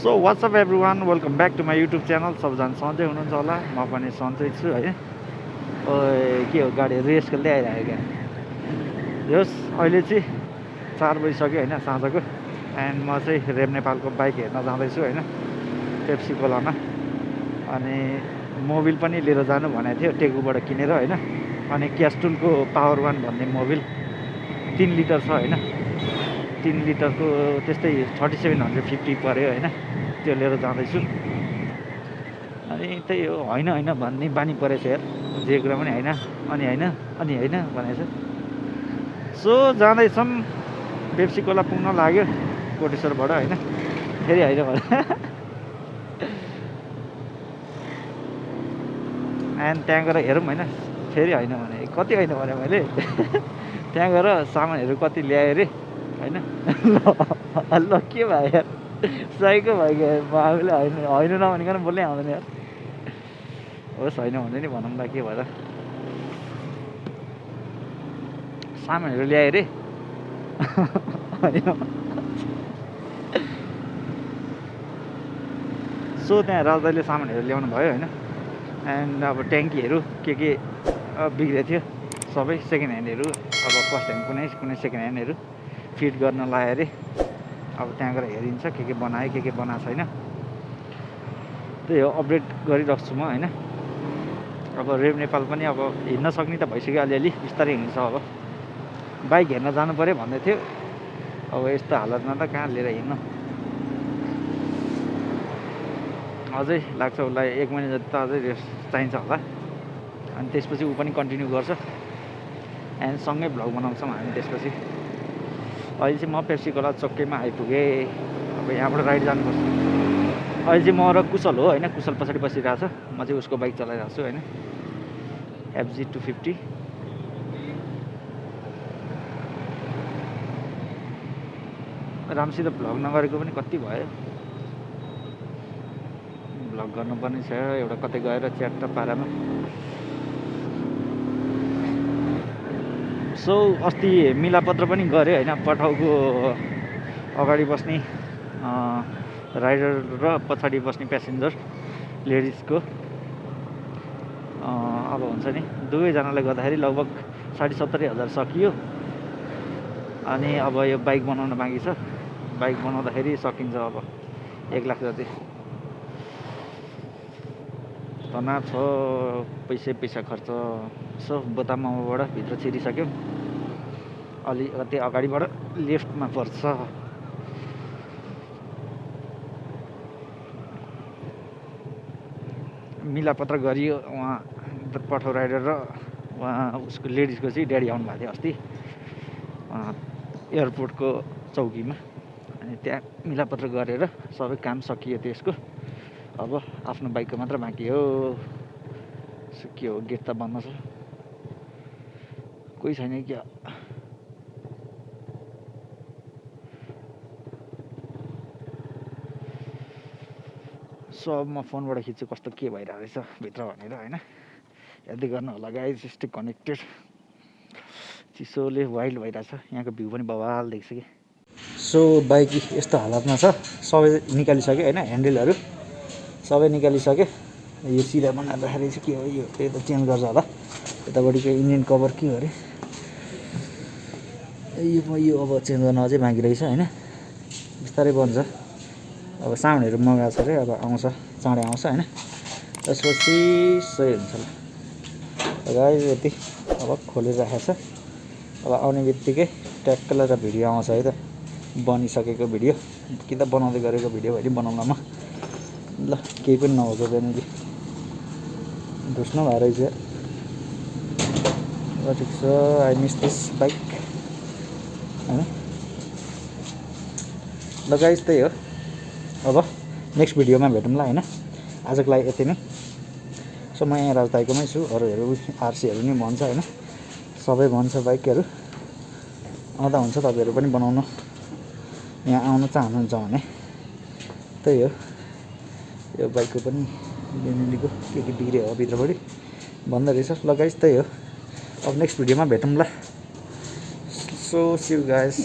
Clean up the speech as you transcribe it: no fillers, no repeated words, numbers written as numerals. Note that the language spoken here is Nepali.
So what's up everyone, welcome back to my YouTube channel. सबजना सन्चै हुनुहुन्छ होला, म पनि सन्चै छु है। के हो गाडी रेस खेल्दै आइरहेको क्या। यस अहिले चाहिँ 4 बजिसक्यो होइन साँझको। एन्ड म चाहिँ रेम नेपालको बाइक हेर्न जाँदैछु होइन, पेप्सी कोलामा। अनि मोबिल पनि लिएर जानु भनेको थियो टेकुबाट किनेर होइन। अनि क्यास्टुलको पावर वान भन्ने मोबिल 3 लिटर छ होइन। 3 लिटरको त्यस्तै 3750 पऱ्यो होइन। त्यो लिएर जाँदैछु। अनि त्यही हो, होइन होइन भन्ने बानी परेछ यार, जे कुरा पनि होइन अनि होइन भनेछ। सो जाँदैछौँ, पेप्सी कोला पुग्न लाग्यो कोटेश्वरबाट होइन। फेरि होइन भने एन्ड त्यहाँ गएर हेरौँ होइन, फेरि होइन भने कति होइन भने मैले त्यहाँ गएर सामानहरू कति ल्याएँ अरे होइन। ल के भयो यार, साइको भयो आफूले होइन नभनिकन बोल्नै आउँदैन यार। होस् होइन भन्दै नि भनौँला, के भयो त। सामानहरू ल्याएँ अरे होइन। सो त्यहाँ राजदाले सामानहरू ल्याउनु भयो होइन। एन्ड अब ट्याङ्कीहरू के बिग्रेको थियो सबै सेकेन्ड ह्यान्डहरू। अब फर्स्ट ह्यान्ड कुनै सेकेन्ड ह्यान्डहरू फिट गर्न लायो अरे। अब त्यहाँ गएर हेरिन्छ के बनायो के बनाएको छैन। त्यही हो, अपडेट गरिरहेको छु म होइन। अब रेम नेपाल पनि अब हिँड्न सक्ने त भइसक्यो, अलिअलि बिस्तारै हिँड्छ। अब बाइक हेर्न जानु पऱ्यो भन्दै थियो। अब यस्तो हालतमा त कहाँ लिएर हिँड्नु। अझै लाग्छ उसलाई 1 महिना जति त अझै रेस्ट चाहिन्छ होला। अनि त्यसपछि ऊ पनि कन्टिन्यू गर्छ एन्ड सँगै भ्लग बनाउँछौँ हामी त्यसपछि। अहिले चाहिँ म पेप्सी कोला चोकैमा आइपुगेँ। अब यहाँबाट राइड जानुपर्छ। अहिले चाहिँ म र कुशल हो होइन। कुशल पछाडि बसिरहेको छ, म चाहिँ उसको बाइक चलाइरहेको छु होइन, FZ 250। राम्रोसित भ्लग नगरेको पनि कति भयो। भ्लग गर्नुपर्ने छ एउटा, कतै गएर च्याट्ट पारामा। सो अस्ति मिलापत्र पनि गऱ्यो होइन। पठाउको अगाडि बस्ने राइडर र पछाडि बस्ने प्यासेन्जर लेडिजको अब हुन्छ नि, दुवैजनाले गर्दाखेरि लगभग 70,500 सकियो। अनि अब यो बाइक बनाउन बाँकी छ। बाइक बनाउँदाखेरि सकिन्छ अब 1 लाख जति। तनाव छ, पैसा खर्च। सो बोतामाबाट भित्र छिरिसक्यो। अलिकति अगाडिबाट लेफ्टमा पर्छ। मिलापत्र गरियो। उहाँ पठाउ राइडर र उहाँ उसको लेडिजको चाहिँ ड्याडी आउनुभएको थियो अस्ति एयरपोर्टको चौकीमा। अनि त्यहाँ मिलापत्र गरेर सबै काम सकियो त्यसको। अब आफ्नो बाइकको मात्र बाँकी हो। के हो, गेट त बन्द छ, कोही छैन क्या। सो अब म फोनबाट खिच्छु कस्तो के भइरहेको रहेछ भित्र भनेर होइन। हेर्दै गर्नु होला गाइज, स्टे कनेक्टेड। चिसोले वाइल्ड भइरहेछ। यहाँको भ्यू पनि बवाल देख्छ कि। सो बाइक यस्तो हालतमा छ, सबै निकालिसक्यो होइन। ह्यान्डलहरू सबै निकालिसक्यो। यो सिधा बनाउँदाखेरि चाहिँ के हो, यो त चेन्ज गर्छ होला। यतापट्टिको इन्जिन कभर के हो अरे, यो अब चेन्ज गर्न अझै बाँकी रहेछ होइन। बिस्तारै बन्छ। अब सामानहरू मगाएको छ अरे, अब आउँछ, चाँडै आउँछ होइन। त्यसपछि सही हुन्छ ल। गाइस यति अब खोलिरहेको छ। अब आउने बित्तिकै ट्याक्क लगाएर भिडियो आउँछ है त, बनिसकेको भिडियो कि त बनाउँदै गरेको भिडियो भरि बनाउँला म। ल केही पनि नहोस् बेनली धुस्नु भएर रहेछ। ल ठिक छ, आई मिस दिस बाइक होइन। ल गाइस त्यही हो, अब नेक्स्ट भिडियोमा भेटौँला होइन। आजको लागि यति नै। सो म यहाँ राजदाईकोमै छु। अरूहरू आरसीहरू नि भन्छ होइन, सबै भन्छ बाइकहरू आउँदा हुन्छ। तपाईँहरू पनि बनाउनु यहाँ आउन चाहनुहुन्छ भने त्यही हो। यो बाइकको पनि बेनेलीको के बिग्रियो हो भित्रपट्टि भन्दै रहेछ। ल गाइस त्यही हो, अब नेक्स्ट भिडियोमा भेटौँला। So see you guys.